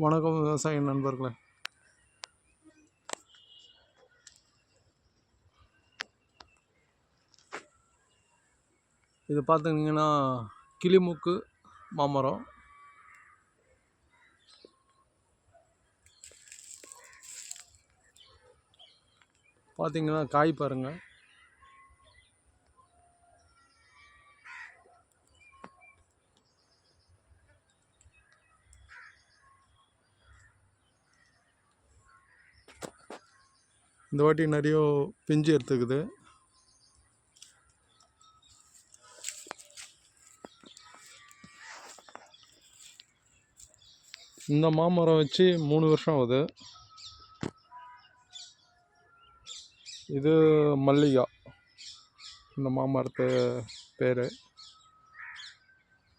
வணக்கம் விவசாய நண்பர்களே. இது பார்த்துக்கிட்டிங்கன்னா கிளிமூக்கு மாமரம். பார்த்தீங்கன்னா காய் பாருங்கள். இந்த வாட்டி நிறைய பிஞ்சு எடுத்துக்குது. இந்த மாமரம் வச்சு 3 வருஷம் ஆகுது. இது மல்லிகா, இந்த மாமரத்து பேர்.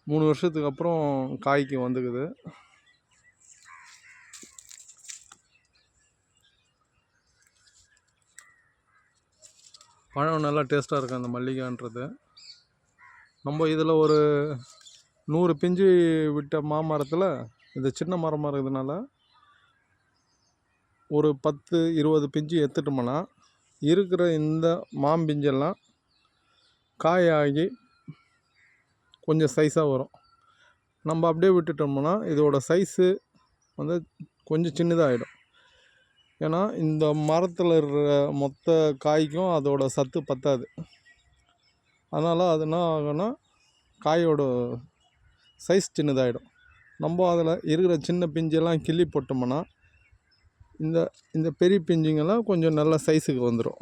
3 வருஷத்துக்கு அப்புறம் காய்க்கு வந்துக்குது. பழம் நல்லா டேஸ்ட்டாக இருக்குது அந்த மல்லிகான்றது. நம்ம இதில் ஒரு 100 பிஞ்சு விட்ட மாமரத்தில் இது சின்ன மரமாக இருக்கிறதுனால ஒரு 10-20 பிஞ்சு எடுத்துட்டோம்னா இருக்கிற இந்த மாம்பிஞ்செல்லாம் காயாகி கொஞ்சம் சைஸாக வரும். நம்ம அப்படியே விட்டுட்டோம்னா இதோட சைஸு வந்து கொஞ்சம் சின்னதாகிடும். ஏன்னா இந்த மரத்தில் இருக்கிற மொத்த காய்க்கும் அதோட சத்து பத்தாது. அதனால் அது என்ன ஆகும்னா காயோட சைஸ் சின்னதாகிடும். நம்ம அதில் இருக்கிற சின்ன பிஞ்செல்லாம் கிள்ளி போட்டோம்னா இந்த இந்த பெரிய பிஞ்சுங்கெல்லாம் கொஞ்சம் நல்ல சைஸுக்கு வந்துடும்.